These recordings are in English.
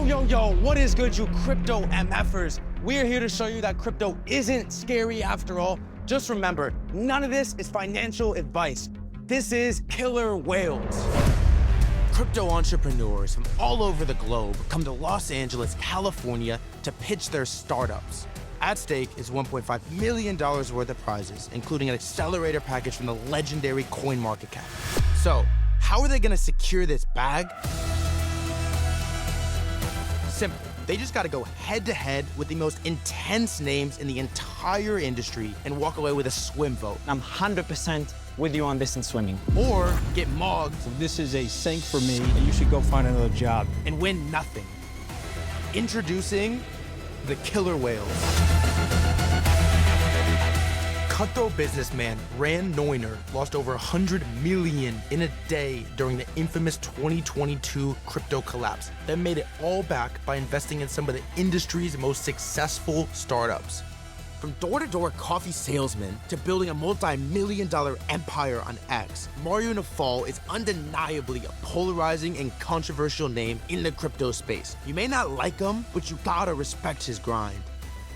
Yo, what is good, you crypto MFers? We're here to show you that crypto isn't scary after all. Just remember, none of this is financial advice. This is killer whales. Crypto entrepreneurs from all over the globe come to Los Angeles, California to pitch their startups. At stake is $1.5 million worth of prizes, including an accelerator package from the legendary CoinMarketCap. So, how are they gonna secure this bag? Simple. They just gotta go head-to-head with the most intense names in the entire industry and walk away with a swim vote. I'm 100% with you on this in swimming. Or get mogged. This is a sink for me, and you should go find another job. And win nothing. Introducing the killer whales. Cutthroat businessman Rand Neuner lost over $100 million in a day during the infamous 2022 crypto collapse, then made it all back by investing in some of the industry's most successful startups. From door-to-door coffee salesman to building a multi-million-dollar empire on X, Mario Nawfal is undeniably a polarizing and controversial name in the crypto space. You may not like him, but you gotta respect his grind.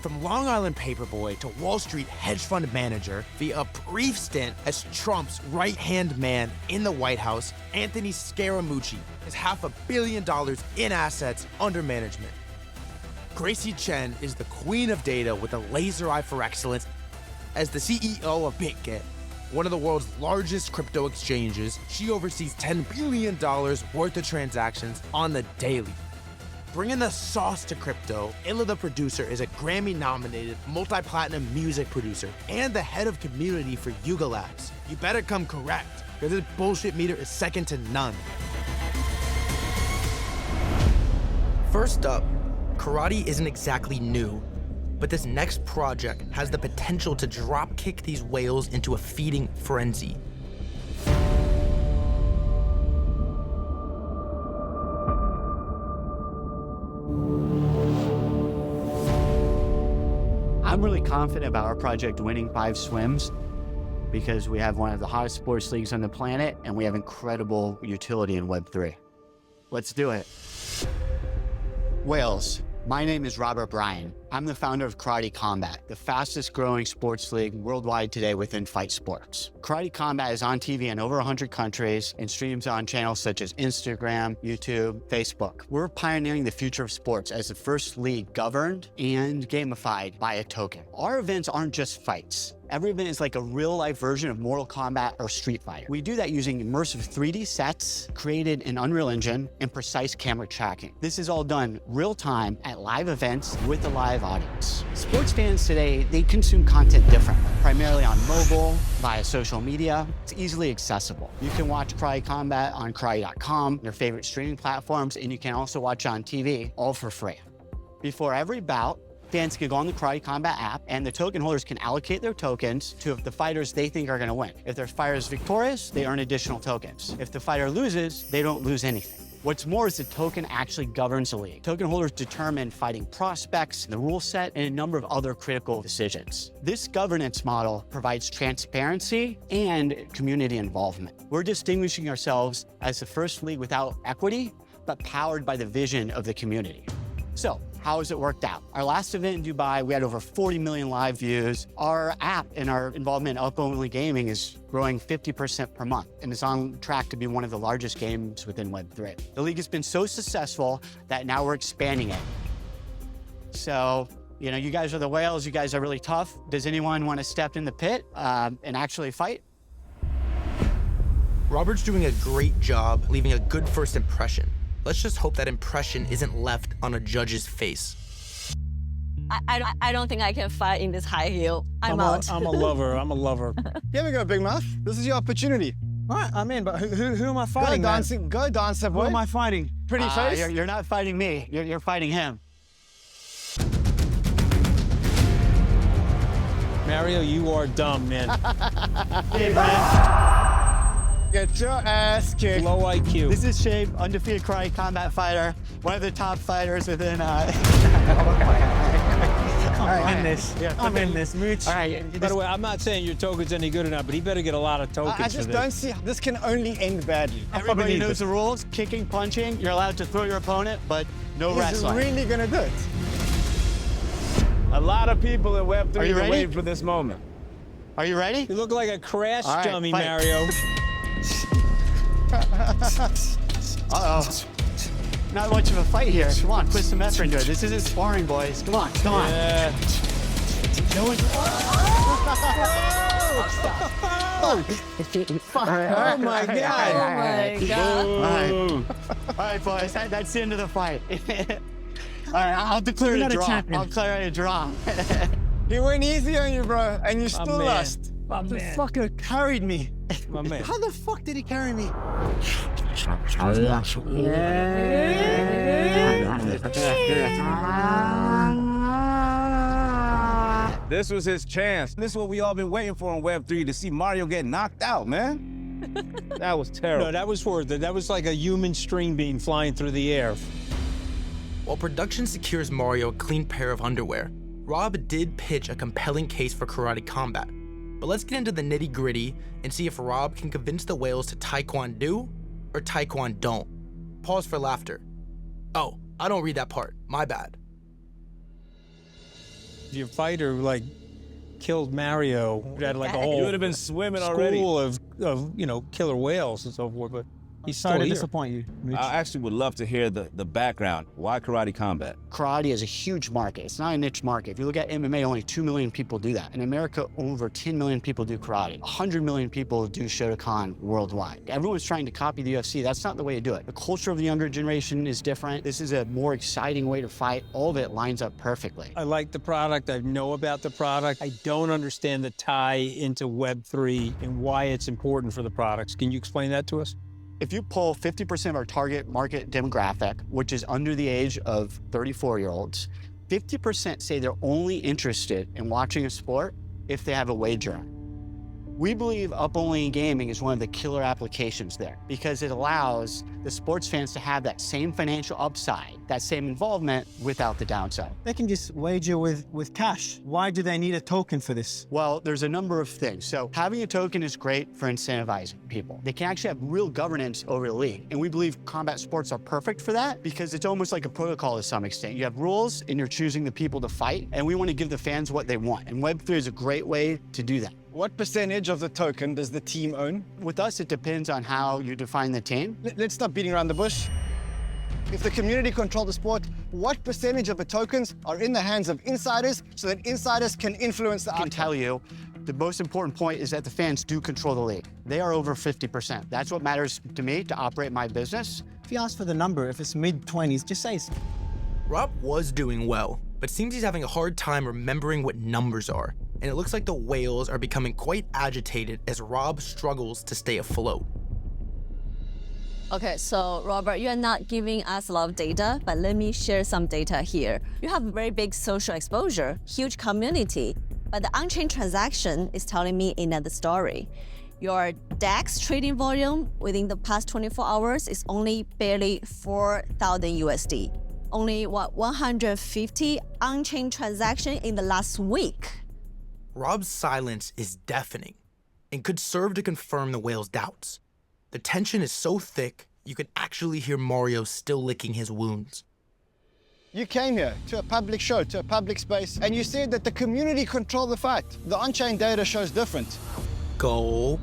From Long Island paperboy to Wall Street hedge fund manager, via a brief stint as Trump's right-hand man in the White House, Anthony Scaramucci has $500 million in assets under management. Gracie Chen is the queen of data with a laser eye for excellence. As the CEO of BitGet, one of the world's largest crypto exchanges, she oversees $10 billion worth of transactions on the daily. Bringing the sauce to crypto, Illa the producer is a Grammy-nominated, multi-platinum music producer and the head of community for Yuga Labs. You better come correct, because this bullshit meter is second to none. First up, karate isn't exactly new, but this next project has the potential to dropkick these whales into a feeding frenzy. I'm really confident about our project winning 5 swims because we have one of the hottest sports leagues on the planet and we have incredible utility in Web3. Let's do it. Whales. My name is Robert Bryan. I'm the founder of Karate Combat, the fastest growing sports league worldwide today within fight sports. Karate Combat is on TV in over 100 countries and streams on channels such as Instagram, YouTube, Facebook. We're pioneering the future of sports as the first league governed and gamified by a token. Our events aren't just fights. Every event is like a real-life version of Mortal Kombat or Street Fighter. We do that using immersive 3D sets created in Unreal Engine and precise camera tracking. This is all done real-time at live events with a live audience. Sports fans today, they consume content differently, primarily on mobile, via social media. It's easily accessible. You can watch Karate Combat on karate.com, your favorite streaming platforms, and you can also watch on TV, all for free. Before every bout, fans can go on the Karate Combat app, and the token holders can allocate their tokens to the fighters they think are going to win. If their fighter is victorious, they earn additional tokens. If the fighter loses, they don't lose anything. What's more is the token actually governs the league. Token holders determine fighting prospects, the rule set, and a number of other critical decisions. This governance model provides transparency and community involvement. We're distinguishing ourselves as the first league without equity, but powered by the vision of the community. So, how has it worked out? Our last event in Dubai, we had over 40 million live views. Our app and our involvement in up-only gaming is growing 50% per month and is on track to be one of the largest games within Web3. The league has been so successful that now we're expanding it. So, you know, you guys are the whales, you guys are really tough. Does anyone want to step in the pit and actually fight? Robert's doing a great job leaving a good first impression. Let's just hope that impression isn't left on a judge's face. I don't think I can fight in this high heel. I'm out. I'm a lover. Here we go, Big Mouth. This is your opportunity. All right, I'm in, but who am I fighting? Go dancer, boy. Who am I fighting? Pretty face? You're not fighting me. You're fighting him. Mario, you are dumb, man. Hey, man. Get your ass kicked. Low IQ. This is Shape, undefeated Karate Combat fighter, one of the top fighters within I'm in this. I'm in this, Mooch. All right. By the way, I'm not saying your token's any good or not, but he better get a lot of tokens I for just this. don't see, this can only end badly. Everybody knows the rules. Kicking, punching. You're allowed to throw your opponent, but no He's wrestling. really gonna do it. A lot of people in Web3 Are you are ready? waiting for this moment. Are you ready? You look like a crash All right, dummy, fight. Mario. Uh-oh. Not much of a fight here. Come on, put some effort into it. This isn't sparring, boys. Come on, come on. Yeah. No one... Oh my God. Oh my God. All right, boys, that's the end of the fight. All right, I'll declare a draw. I'll declare a draw. He went easy on you, bro, and you still man. lost. My man. Fucker carried me. My man. How the fuck did he carry me? This was his chance. This is what we all been waiting for in Web3, to see Mario get knocked out, man. That was terrible. No, that was worth it. That was like a human string bean flying through the air. While production secures Mario a clean pair of underwear, Rob did pitch a compelling case for karate combat. But let's get into the nitty-gritty and see if Rob can convince the whales to taekwondo or taekwondo. Pause for laughter. Oh, I don't read that part. My bad. Your fighter, like, killed Mario. Had like a You whole would have been swimming already. school of killer whales and so forth, but he's still here. disappoint you, Mooch. I actually would love to hear the background. Why karate combat? Karate is a huge market. It's not a niche market. If you look at MMA, only 2 million people do that. In America, over 10 million people do karate. 100 million people do Shotokan worldwide. Everyone's trying to copy the UFC. That's not the way to do it. The culture of the younger generation is different. This is a more exciting way to fight. All of it lines up perfectly. I like the product. I know about the product. I don't understand the tie into Web3 and why it's important for the products. Can you explain that to us? If you poll 50% of our target market demographic, which is under the age of 34-year-olds, 50% say they're only interested in watching a sport if they have a wager on. We believe up-only gaming is one of the killer applications there because it allows the sports fans to have that same financial upside, that same involvement without the downside. They can just wager with cash. Why do they need a token for this? Well, there's a number of things. So having a token is great for incentivizing people. They can actually have real governance over the league. And we believe combat sports are perfect for that because it's almost like a protocol to some extent. You have rules and you're choosing the people to fight, and we want to give the fans what they want. And Web3 is a great way to do that. What percentage of the token does the team own? With us, it depends on how you define the team. Let's stop beating around the bush. If the community control the sport, what percentage of the tokens are in the hands of insiders so that insiders can influence the I can outcome? tell you, the most important point is that the fans do control the league. They are over 50%. That's what matters to me to operate my business. If you ask for the number, if it's mid-20s, just say it's... Rob was doing well, but seems he's having a hard time remembering what numbers are. And it looks like the whales are becoming quite agitated as Rob struggles to stay afloat. Okay, so Robert, you are not giving us a lot of data, but let me share some data here. You have very big social exposure, huge community, but the on-chain transaction is telling me another story. Your DEX trading volume within the past 24 hours is only barely 4,000 USD. Only 150 on-chain transaction in the last week. Rob's silence is deafening and could serve to confirm the whale's doubts. The tension is so thick, you could actually hear Mario still licking his wounds. You came here to a public show, to a public space, and you said that the community controlled the fight. The on-chain data shows different. Go.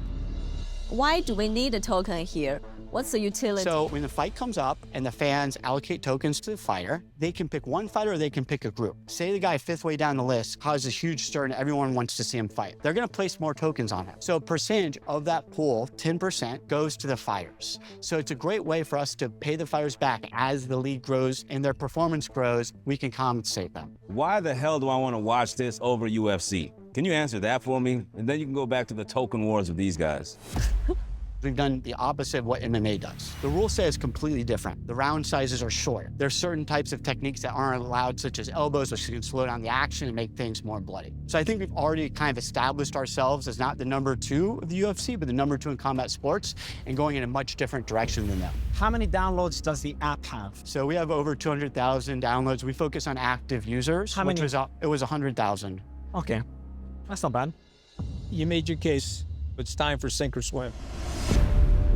Why do we need a token here? What's the utility? So when the fight comes up and the fans allocate tokens to the fighter, they can pick one fighter or they can pick a group. Say the guy fifth way down the list causes a huge stir and everyone wants to see him fight. They're gonna place more tokens on him. So a percentage of that pool, 10%, goes to the fighters. So it's a great way for us to pay the fighters back as the league grows and their performance grows, we can compensate them. Why the hell do I want to watch this over UFC? Can you answer that for me? And then you can go back to the token wars with these guys. We've done the opposite of what MMA does. The rule set is completely different. The round sizes are short. There's certain types of techniques that aren't allowed, such as elbows, which can slow down the action and make things more bloody. So I think we've already kind of established ourselves as not the #2 of the UFC, but the #2 in combat sports, and going in a much different direction than them. How many downloads does the app have? So we have over 200,000 downloads. We focus on active users. How many? It was 100,000. Okay, that's not bad. You made your case. It's time for sink or swim.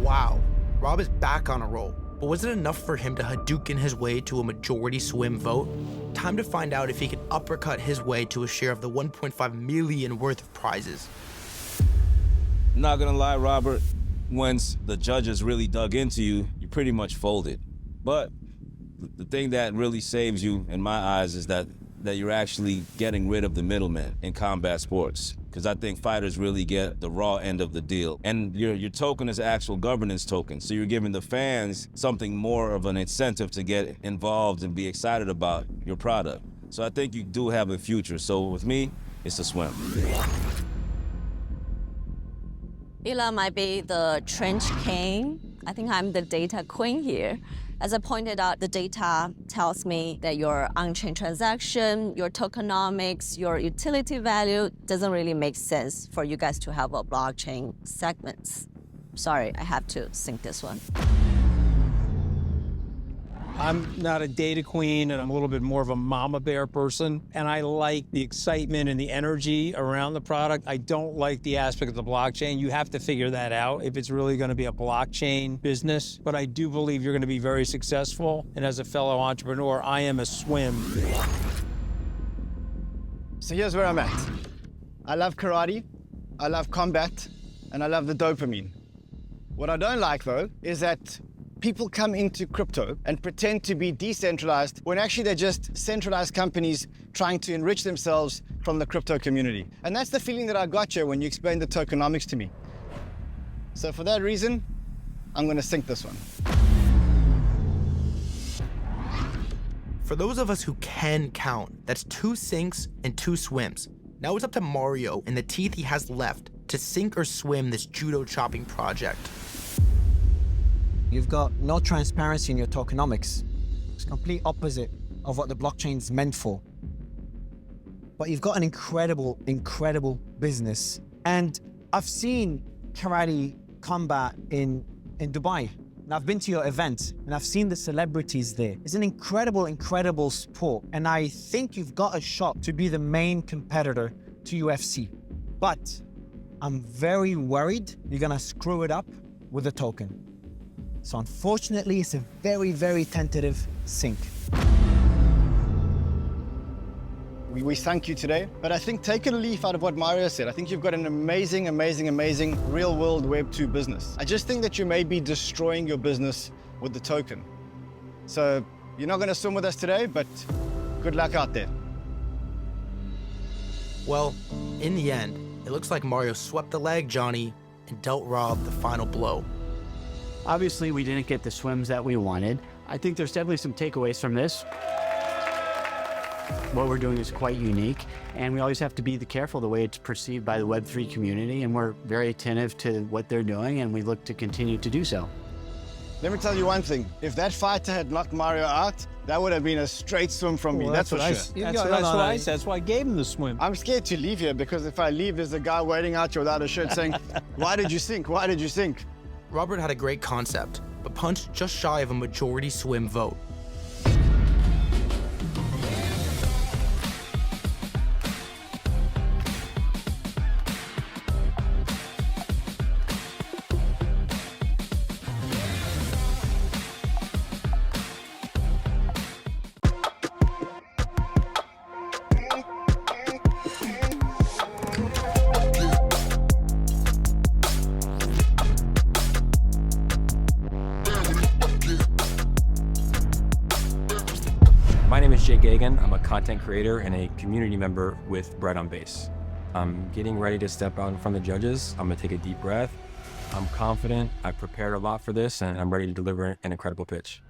Wow, Rob is back on a roll. But was it enough for him to Hadouken his way to a majority swim vote? Time to find out if he can uppercut his way to a share of the $1.5 million worth of prizes. Not gonna lie, Robert, once the judges really dug into you, you pretty much folded. But the thing that really saves you, in my eyes, is that you're actually getting rid of the middlemen in combat sports. Because I think fighters really get the raw end of the deal. And your token is an actual governance token. So you're giving the fans something more of an incentive to get involved and be excited about your product. So I think you do have a future. So with me, it's a swim. Ila might be the trench king. I think I'm the data queen here. As I pointed out, the data tells me that your on-chain transaction, your tokenomics, your utility value doesn't really make sense for you guys to have a blockchain segments. Sorry, I have to sync this one. I'm not a data queen, and I'm a little bit more of a mama bear person, and I like the excitement and the energy around the product. I don't like the aspect of the blockchain. You have to figure that out if it's really going to be a blockchain business, but I do believe you're going to be very successful, and as a fellow entrepreneur, I am a swim. So here's where I'm at. I love karate, I love combat, and I love the dopamine. What I don't like, though, is that people come into crypto and pretend to be decentralized when actually they're just centralized companies trying to enrich themselves from the crypto community. And that's the feeling that I got here when you explained the tokenomics to me. So for that reason, I'm going to sync this one. For those of us who can count, that's 2 sinks and 2 swims. Now it's up to Mario and the teeth he has left to sink or swim this judo chopping project. You've got no transparency in your tokenomics. It's complete opposite of what the blockchain's meant for. But you've got an incredible, incredible business. And I've seen karate combat in Dubai. And I've been to your event and I've seen the celebrities there. It's an incredible, incredible sport. And I think you've got a shot to be the main competitor to UFC. But I'm very worried you're gonna screw it up with the token. So unfortunately, it's a very, very tentative sync. We thank you today, but I think take a leaf out of what Mario said. I think you've got an amazing, amazing, amazing real-world Web2 business. I just think that you may be destroying your business with the token. So you're not going to swim with us today, but good luck out there. Well, in the end, it looks like Mario swept the leg, Johnny, and dealt Rob the final blow. Obviously, we didn't get the swims that we wanted. I think there's definitely some takeaways from this. What we're doing is quite unique, and we always have to be careful the way it's perceived by the Web3 community, and we're very attentive to what they're doing, and we look to continue to do so. Let me tell you one thing. If that fighter had knocked Mario out, that would have been a straight swim from me, that's for sure. That's what I said. That's why I gave him the swim. I'm scared to leave here because if I leave, there's a guy waiting out here without a shirt saying, why did you sink? Why did you sink? Robert had a great concept, but punched just shy of a majority swim vote. My name is Jay Gagan. I'm a content creator and a community member with Bread on Base. I'm getting ready to step out in front of the judges. I'm gonna take a deep breath. I'm confident. I've prepared a lot for this, and I'm ready to deliver an incredible pitch.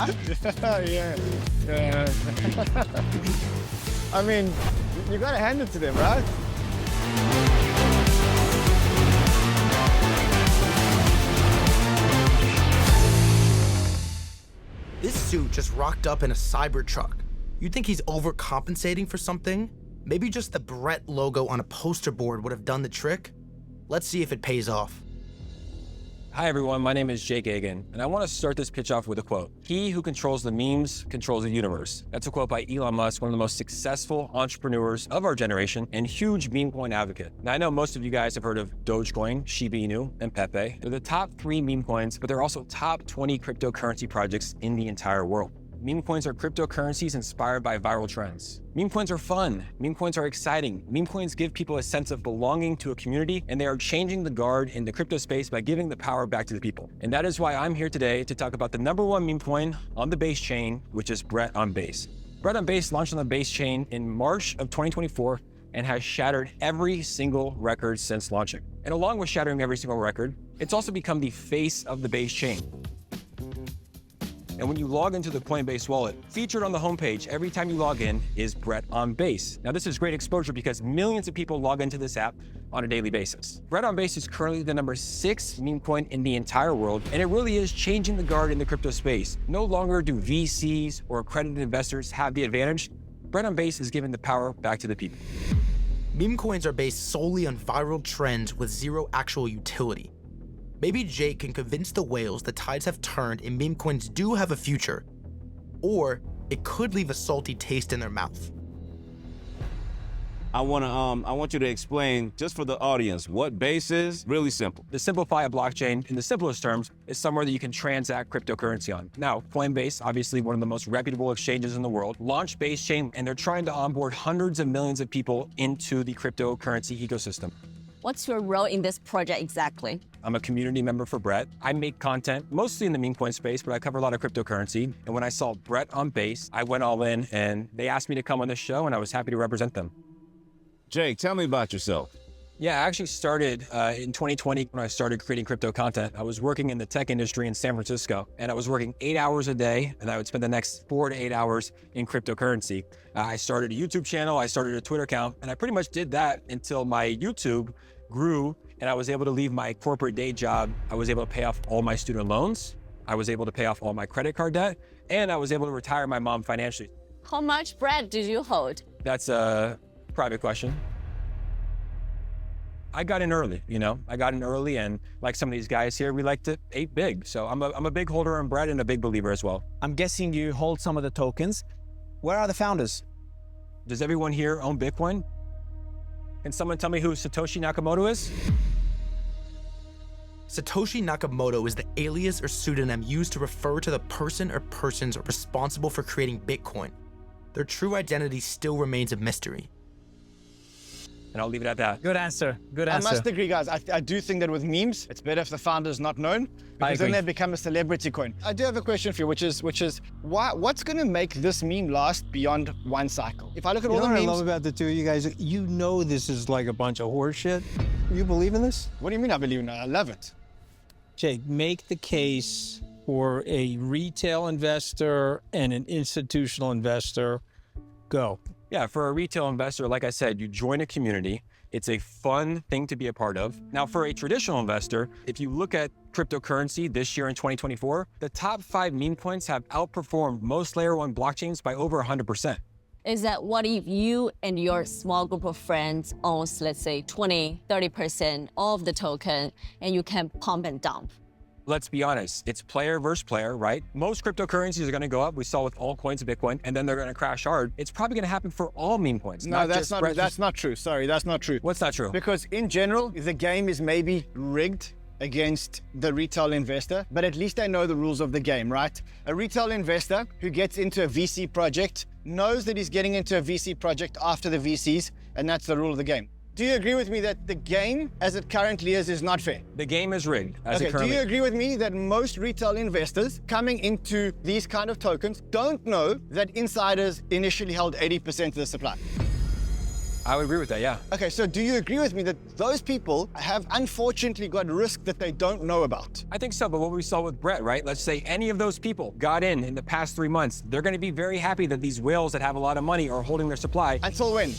Yeah. I mean, you gotta hand it to them, right? This suit just rocked up in a Cybertruck. You'd think he's overcompensating for something? Maybe just the Brett logo on a poster board would have done the trick? Let's see if it pays off. Hi everyone, my name is Jake Agan, and I want to start this pitch off with a quote. He who controls the memes controls the universe. That's a quote by Elon Musk, one of the most successful entrepreneurs of our generation and huge meme coin advocate. Now I know most of you guys have heard of Dogecoin, Shiba Inu, and Pepe. They're the top 3 meme coins, but they're also top 20 cryptocurrency projects in the entire world. Meme coins are cryptocurrencies inspired by viral trends. Meme coins are fun. Meme coins are exciting. Meme coins give people a sense of belonging to a community, and they are changing the guard in the crypto space by giving the power back to the people. And that is why I'm here today to talk about the #1 meme coin on the Base chain, which is Brett on Base. Brett on Base launched on the Base chain in March of 2024 and has shattered every single record since launching. And along with shattering every single record, it's also become the face of the Base chain. And when you log into the Coinbase wallet, featured on the homepage every time you log in is Brett on Base. Now this is great exposure because millions of people log into this app on a daily basis. Brett on Base is currently the #6 meme coin in the entire world, and it really is changing the guard in the crypto space. No longer do VCs or accredited investors have the advantage. Brett on Base is giving the power back to the people. Meme coins are based solely on viral trends with zero actual utility. Maybe Jake can convince the whales the tides have turned and meme coins do have a future, or it could leave a salty taste in their mouth. I want you to explain, just for the audience, what Base is. Really simple. To simplify a blockchain, in the simplest terms, is somewhere that you can transact cryptocurrency on. Now, Coinbase, obviously one of the most reputable exchanges in the world, launched Base Chain, and they're trying to onboard hundreds of millions of people into the cryptocurrency ecosystem. What's your role in this project exactly? I'm a community member for Brett. I make content mostly in the meme coin space, but I cover a lot of cryptocurrency. And when I saw Brett on Base, I went all in, and they asked me to come on this show, and I was happy to represent them. Jake, tell me about yourself. Yeah, I actually started in 2020 when I started creating crypto content. I was working in the tech industry in San Francisco, and I was working 8 hours a day, and I would spend the next 4 to 8 hours in cryptocurrency. I started a YouTube channel, I started a Twitter account, and I pretty much did that until my YouTube grew, and I was able to leave my corporate day job. I was able to pay off all my student loans. I was able to pay off all my credit card debt, and I was able to retire my mom financially. How much bread did you hold? That's a private question. I got in early, I got in early, and like some of these guys here, we like to eat big. So I'm a big holder in bread and a big believer as well. I'm guessing you hold some of the tokens. Where are the founders? Does everyone here own Bitcoin? Can someone tell me who Satoshi Nakamoto is? Satoshi Nakamoto is the alias or pseudonym used to refer to the person or persons responsible for creating Bitcoin. Their true identity still remains a mystery. And I'll leave it at that. Good answer. Good answer. I must agree, guys. I do think that with memes, it's better if the founder's not known, because then they become a celebrity coin. I do have a question for you, which is what's going to make this meme last beyond one cycle? If I look at all the memes... What I love about the two of you guys, this is like a bunch of horse shit. You believe in this? What do you mean I believe in it? I love it. Jake, make the case for a retail investor and an institutional investor. Go. Yeah, for a retail investor, like I said, you join a community. It's a fun thing to be a part of. Now, for a traditional investor, if you look at cryptocurrency this year in 2024, the top 5 meme coins have outperformed most layer 1 blockchains by over 100%. Is that what if you and your small group of friends owns, let's say, 20, 30% of the token, and you can pump and dump? Let's be honest, it's player versus player, right? Most cryptocurrencies are going to go up. We saw with altcoins, Bitcoin, and then they're going to crash hard. It's probably going to happen for all meme coins. No, that's not true. Sorry, that's not true. What's not true? Because in general, the game is maybe rigged against the retail investor, but at least they know the rules of the game, right? A retail investor who gets into a VC project knows that he's getting into a VC project after the VCs, and that's the rule of the game. Do you agree with me that the game, as it currently is not fair? The game is rigged, as it currently is. Okay, do you agree with me that most retail investors coming into these kind of tokens don't know that insiders initially held 80% of the supply? I would agree with that, yeah. Okay, so do you agree with me that those people have unfortunately got risk that they don't know about? I think so, but what we saw with Brett, right? Let's say any of those people got in the past 3 months, they're gonna be very happy that these whales that have a lot of money are holding their supply. Until when?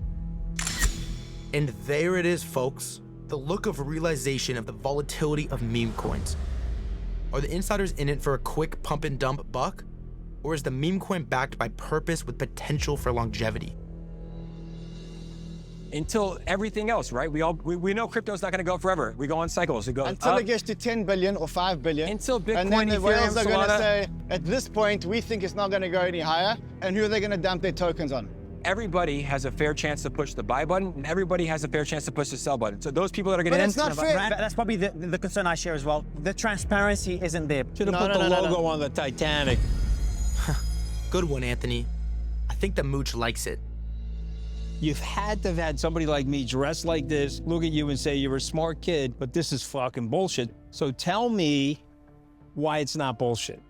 And there it is, folks. The look of realization of the volatility of meme coins. Are the insiders in it for a quick pump and dump buck? Or is the meme coin backed by purpose with potential for longevity? Until everything else, right? We know crypto's not gonna go forever. We go on cycles. It goes Until up. it gets to 10 billion or 5 billion. Until Bitcoin, and then the Ethereum, whales are going to Solana. say, at this point, we think it's not going to go any higher. And who are they going to dump their tokens on? Everybody has a fair chance to push the buy button, and everybody has a fair chance to push the sell button. So those people that are getting But in, it's not fair. That's probably the concern I share as well. The transparency isn't there. Should have put the logo on the Titanic. Good one, Anthony. I think the mooch likes it. You've had to have had somebody like me dressed like this, look at you and say you're a smart kid, but this is fucking bullshit. So tell me why it's not bullshit.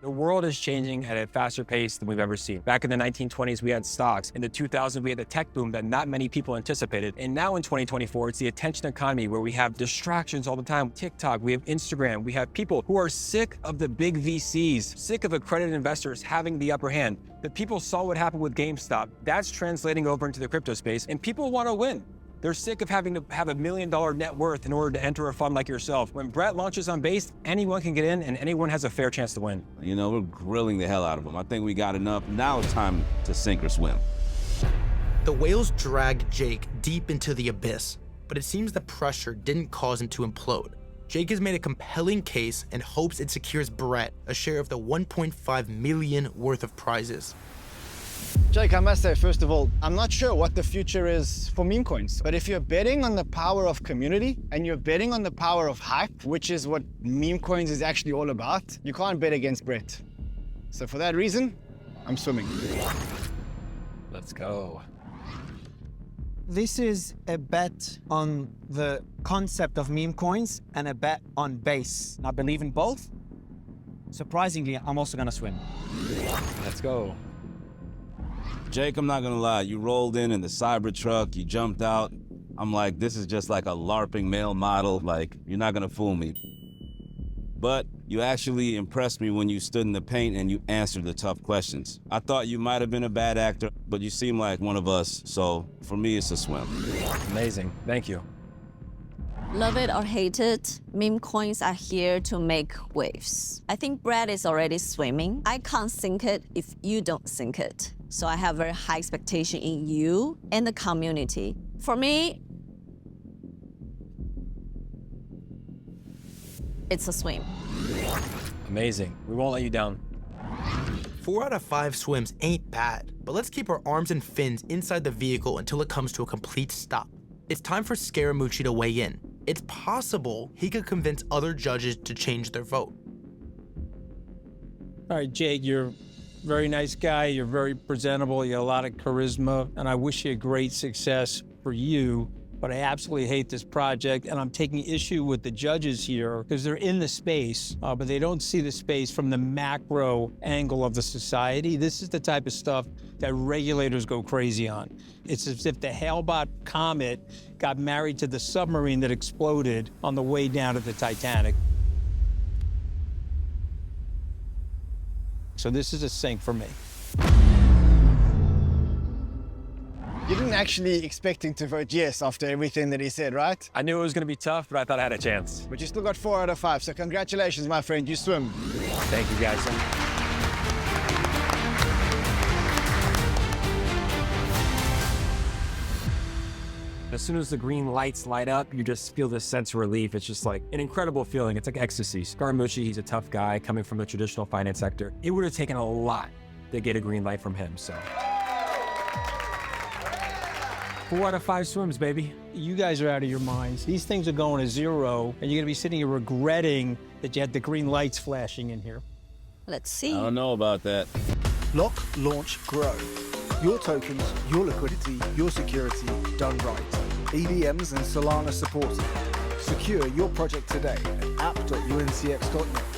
the world is changing at a faster pace than we've ever seen. Back in the 1920s, we had stocks. In the 2000s, we had the tech boom that not many people anticipated. And now in 2024, it's the attention economy where we have distractions all the time. TikTok, we have Instagram, we have people who are sick of the big VCs, sick of accredited investors having the upper hand. The people saw what happened with GameStop. That's translating over into the crypto space, and people want to win. They're sick of having to have $1 million net worth in order to enter a fund like yourself. When Brett launches on Base, anyone can get in and anyone has a fair chance to win. You know, we're grilling the hell out of them. I think we got enough. Now it's time to sink or swim. The whales dragged Jake deep into the abyss, but it seems the pressure didn't cause him to implode. Jake has made a compelling case and hopes it secures Brett a share of the $1.5 million worth of prizes. Jake, I must say, first of all, I'm not sure what the future is for meme coins. But if you're betting on the power of community and you're betting on the power of hype, which is what meme coins is actually all about, you can't bet against Brett. So for that reason, I'm swimming. Let's go. This is a bet on the concept of meme coins and a bet on Base. I believe in both. Surprisingly, I'm also gonna swim. Let's go. Jake, I'm not gonna lie, you rolled in the Cybertruck, you jumped out. I'm like, this is just like a LARPing male model, like, you're not gonna fool me. But you actually impressed me when you stood in the paint and you answered the tough questions. I thought you might have been a bad actor, but you seem like one of us, so for me, it's a swim. Amazing, thank you. Love it or hate it, meme coins are here to make waves. I think Brad is already swimming. I can't sink it if you don't sink it. So I have very high expectation in you and the community. For me, it's a swim. Amazing, we won't let you down. 4 out of 5 swims ain't bad, but let's keep our arms and fins inside the vehicle until it comes to a complete stop. It's time for Scaramucci to weigh in. It's possible he could convince other judges to change their vote. All right, Jake, you're a very nice guy. You're very presentable. You got a lot of charisma, and I wish you great success for you. But I absolutely hate this project, and I'm taking issue with the judges here because they're in the space, but they don't see the space from the macro angle of the society. This is the type of stuff that regulators go crazy on. It's as if the Hale-Bopp comet got married to the submarine that exploded on the way down to the Titanic. So this is a sink for me. You didn't actually expect him to vote yes after everything that he said, right? I knew it was gonna be tough, but I thought I had a chance. But you still got 4 out of 5, so congratulations, my friend, you swim. Thank you, guys. As soon as the green lights light up, you just feel this sense of relief. It's just like an incredible feeling. It's like ecstasy. Scaramucci, he's a tough guy coming from the traditional finance sector. It would have taken a lot to get a green light from him, so. 4 out of 5 swims, baby. You guys are out of your minds. These things are going to zero, and you're gonna be sitting here regretting that you had the green lights flashing in here. Let's see. I don't know about that. Lock, launch, grow. Your tokens, your liquidity, your security, done right. EVMs and Solana supported. Secure your project today at app.uncx.network.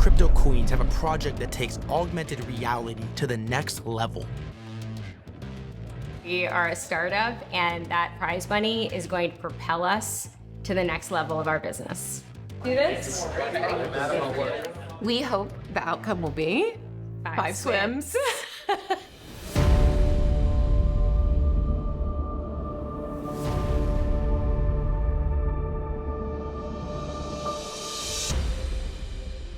crypto queens have a project that takes augmented reality to the next level. We are a startup, and that prize money is going to propel us to the next level of our business. Do this? We hope the outcome will be 5 swims.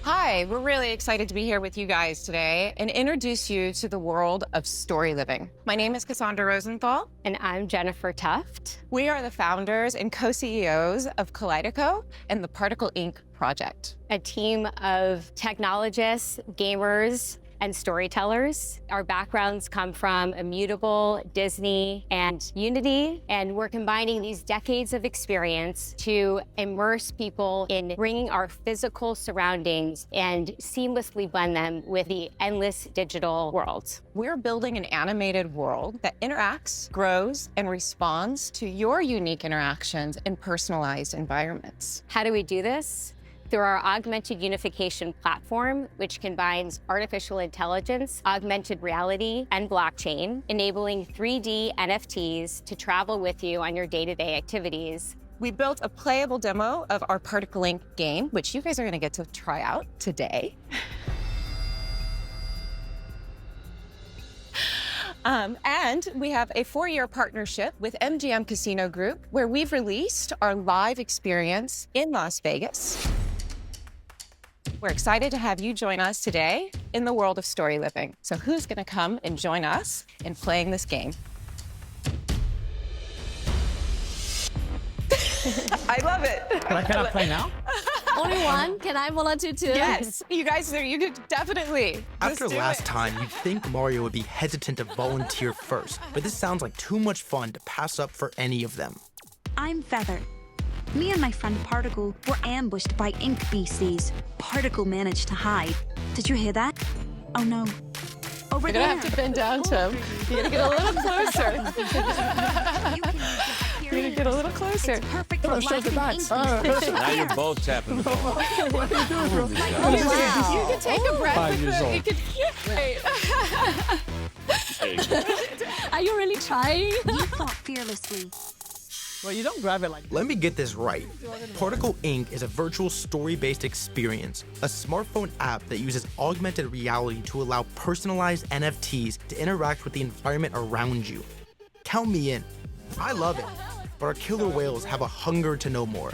Hi, we're really excited to be here with you guys today and introduce you to the world of story living. My name is Cassandra Rosenthal. And I'm Jennifer Tuft. We are the founders and co-CEOs of Kaleido and the Particle Inc. project. A team of technologists, gamers, and storytellers. Our backgrounds come from Immutable, Disney, and Unity, and we're combining these decades of experience to immerse people in bringing our physical surroundings and seamlessly blend them with the endless digital world. We're building an animated world that interacts, grows, and responds to your unique interactions in personalized environments. How do we do this? Through our augmented unification platform, which combines artificial intelligence, augmented reality, and blockchain, enabling 3D NFTs to travel with you on your day-to-day activities. We built a playable demo of our Particle Inc. game, which you guys are going to get to try out today. And we have a 4-year partnership with MGM Casino Group, where we've released our live experience in Las Vegas. We're excited to have you join us today in the world of story living. So who's going to come and join us in playing this game? I love it. Can I play now? Only one? Can I volunteer too? Yes, you guys, you could definitely. After last time, you'd think Mario would be hesitant to volunteer first, but this sounds like too much fun to pass up for any of them. I'm Feather. Me and my friend Particle were ambushed by Ink beasties. Particle managed to hide. Did you hear that? Oh no. Over You're there. gonna have to bend down, Tim. You're gonna get a little closer. You're gonna get a little closer. It's perfect for blacking ink beasties. Now you're both tapping the phone. What are you doing, bro? You can take a breath. 5 years old. You can, wait. Are you really trying? You fought fearlessly. Well, you don't grab it like Let me get this right. Particle Inc. is a virtual story-based experience, a smartphone app that uses augmented reality to allow personalized NFTs to interact with the environment around you. Count me in. I love it, but our killer whales have a hunger to know more.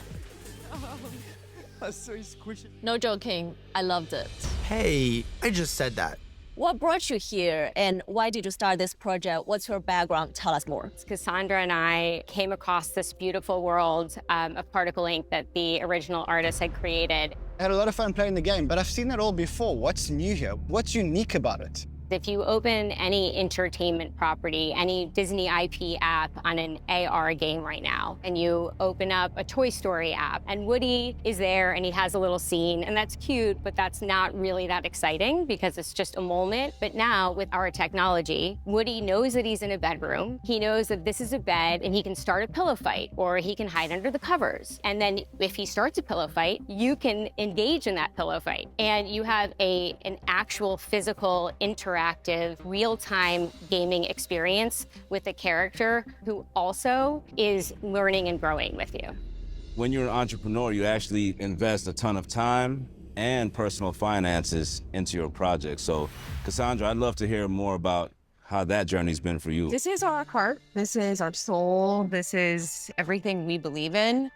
That's so squishy. No joking, I loved it. Hey, I just said that. What brought you here and why did you start this project? What's your background? Tell us more. Cassandra and I came across this beautiful world of Particle Inc. that the original artist had created. I had a lot of fun playing the game, but I've seen it all before. What's new here? What's unique about it? If you open any entertainment property, any Disney IP app on an AR game right now, and you open up a Toy Story app, and Woody is there and he has a little scene, and that's cute, but that's not really that exciting because it's just a moment. But now with our technology, Woody knows that he's in a bedroom. He knows that this is a bed and he can start a pillow fight or he can hide under the covers. And then if he starts a pillow fight, you can engage in that pillow fight. And you have an actual physical interactive, real-time gaming experience with a character who also is learning and growing with you. When you're an entrepreneur, you actually invest a ton of time and personal finances into your project. So, Cassandra, I'd love to hear more about how that journey's been for you. This is our heart. This is our soul. This is everything we believe in.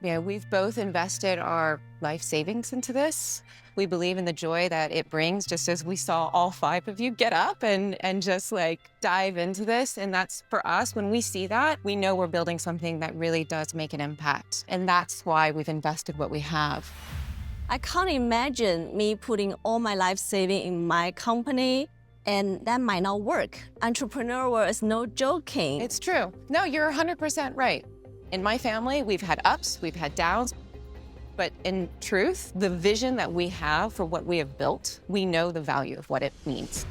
We've both invested our life savings into this. We believe in the joy that it brings, just as we saw all 5 of you get up and just like dive into this. And that's for us, when we see that, we know we're building something that really does make an impact. And that's why we've invested what we have. I can't imagine me putting all my life saving in my company and that might not work. Entrepreneur world is no joking. It's true. No, you're 100% right. In my family, we've had ups, we've had downs. But in truth, the vision that we have for what we have built, we know the value of what it means.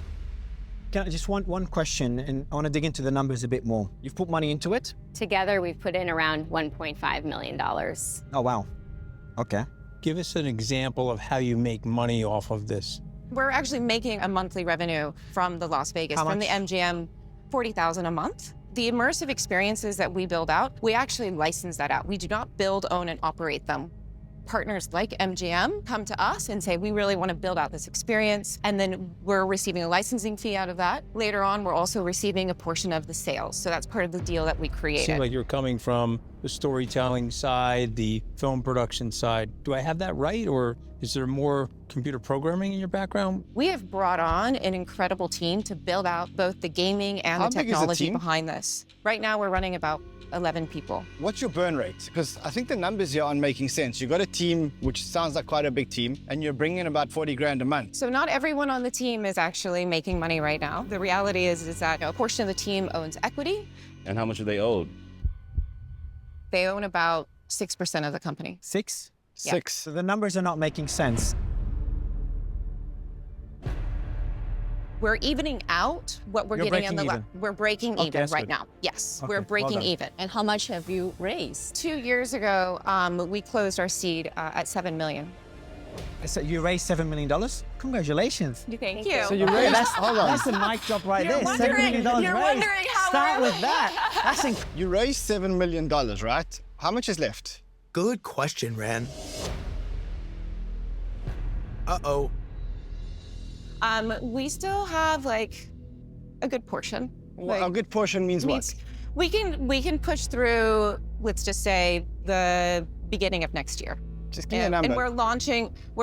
Just one question, and I want to dig into the numbers a bit more. You've put money into it? Together, we've put in around $1.5 million. Oh, wow. Okay. Give us an example of how you make money off of this. We're actually making a monthly revenue from the Las Vegas, from the MGM, $40,000 a month. The immersive experiences that we build out, we actually license that out. We do not build, own, and operate them. Partners like MGM come to us and say, we really want to build out this experience. And then we're receiving a licensing fee out of that. Later on, we're also receiving a portion of the sales. So that's part of the deal that we created. Seems like you're coming from the storytelling side, the film production side. Do I have that right? Or is there more computer programming in your background? We have brought on an incredible team to build out both the gaming and the technology behind this. Right now, we're running about 11 people. What's your burn rate? Because I think the numbers here aren't making sense. You've got a team, which sounds like quite a big team, and you're bringing in about 40 grand a month. So not everyone on the team is actually making money right now. The reality is that a portion of the team owns equity. And how much are they owed? They own about 6% of the company. 6? Yeah. 6. So the numbers are not making sense. We're evening out what we're You're getting on the breaking We're breaking Okay, even that's right good. now. Yes, Okay, we're well breaking done. even. And how much have you raised? 2 years ago, we closed our seed at $7 million. So you raised $7 million? Congratulations. Thank you. So you raised, hold on. That's a mic drop right You're there. $7 wondering- million you're raised. wondering how Start we're- with that. That's You raised $7 million, right? How much is left? Good question, Ran. Uh-oh. We still have like a good portion. Well, a good portion means what? We can push through, let's just say, the beginning of next year. Just give me a number. And we're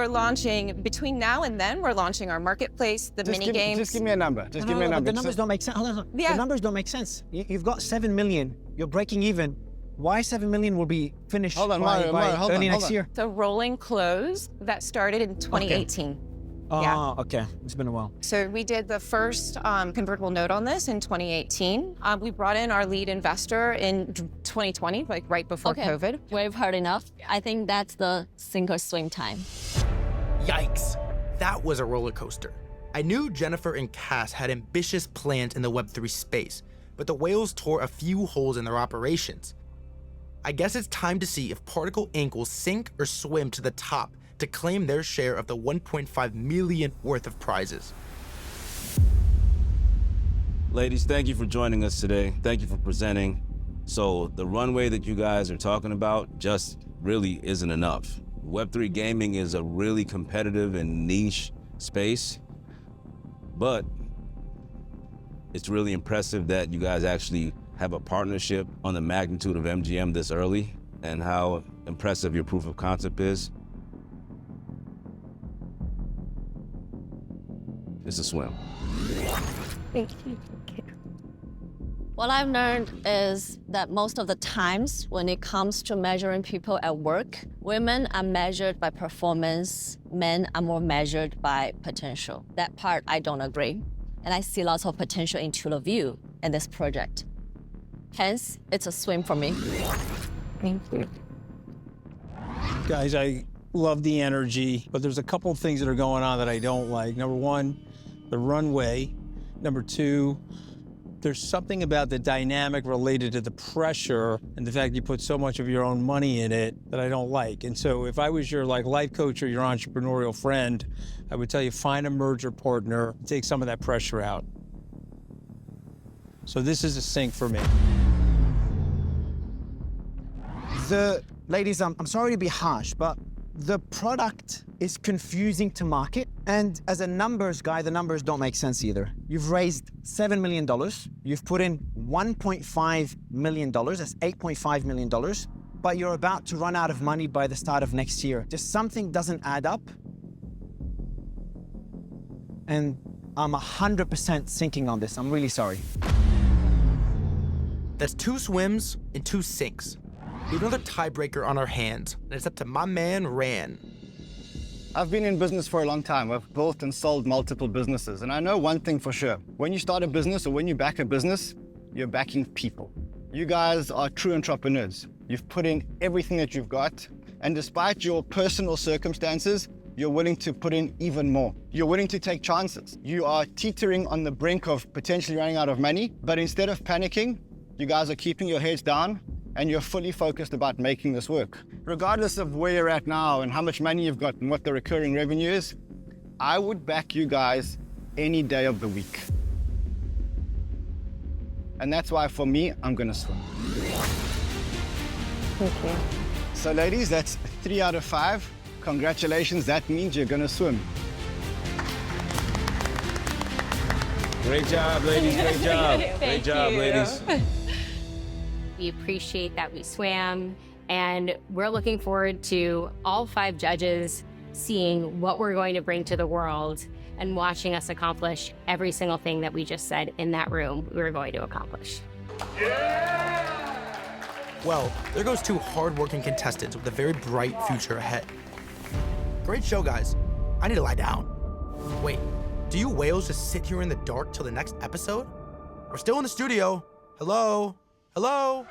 launching between now and then, we're launching our marketplace, the mini games. Just give me a number. Just give me a but number. the numbers don't make sense. Hold on. Yeah. The numbers don't make sense. You've got 7 million. You're breaking even. Why 7 million will be finished Hold on, by Mario, hold early on, next hold on. year? The rolling close that started in 2018. Yeah. Okay. It's been a while. So we did the first convertible note on this in 2018. We brought in our lead investor in 2020, like right before COVID. We've heard enough. I think that's the sink or swim time. Yikes. That was a roller coaster. I knew Jennifer and Cass had ambitious plans in the Web3 space, but the whales tore a few holes in their operations. I guess it's time to see if Particle Inc. will sink or swim to the top to claim their share of the $1.5 million worth of prizes. Ladies, thank you for joining us today. Thank you for presenting. So the runway that you guys are talking about just really isn't enough. Web3 gaming is a really competitive and niche space, but it's really impressive that you guys actually have a partnership on the magnitude of MGM this early and how impressive your proof of concept is. It's a swim. Thank you. What I've learned is that most of the times when it comes to measuring people at work, women are measured by performance, men are more measured by potential. That part I don't agree. And I see lots of potential in TuloView in this project. Hence, it's a swim for me. Thank you. Guys, I love the energy, but there's a couple of things that are going on that I don't like. Number one, the runway. Number two, there's something about the dynamic related to the pressure and the fact you put so much of your own money in it that I don't like. And so if I was your life coach or your entrepreneurial friend, I would tell you find a merger partner, take some of that pressure out. So this is a sink for me. Ladies, I'm sorry to be harsh, but the product is confusing to market. And as a numbers guy, the numbers don't make sense either. You've raised $7 million. You've put in $1.5 million. That's $8.5 million. But you're about to run out of money by the start of next year. Just something doesn't add up. And I'm 100% sinking on this. I'm really sorry. That's 2 swims and 2 sinks. We have another tiebreaker on our hands, and it's up to my man, Ran. I've been in business for a long time. I've built and sold multiple businesses. And I know one thing for sure. When you start a business or when you back a business, you're backing people. You guys are true entrepreneurs. You've put in everything that you've got. And despite your personal circumstances, you're willing to put in even more. You're willing to take chances. You are teetering on the brink of potentially running out of money. But instead of panicking, you guys are keeping your heads down and you're fully focused about making this work. Regardless of where you're at now and how much money you've got and what the recurring revenue is, I would back you guys any day of the week. And that's why, for me, I'm gonna swim. Thank you. So ladies, that's 3 out of 5. Congratulations, that means you're gonna swim. Great job, ladies, great job. Great job, ladies. We appreciate that we swam, and we're looking forward to all 5 judges seeing what we're going to bring to the world and watching us accomplish every single thing that we just said in that room we were going to accomplish. Well, there goes 2 hard-working contestants with a very bright future ahead. Great show, guys. I need to lie down. Wait, do you whales just sit here in the dark till the next episode? We're still in the studio. Hello? Hello?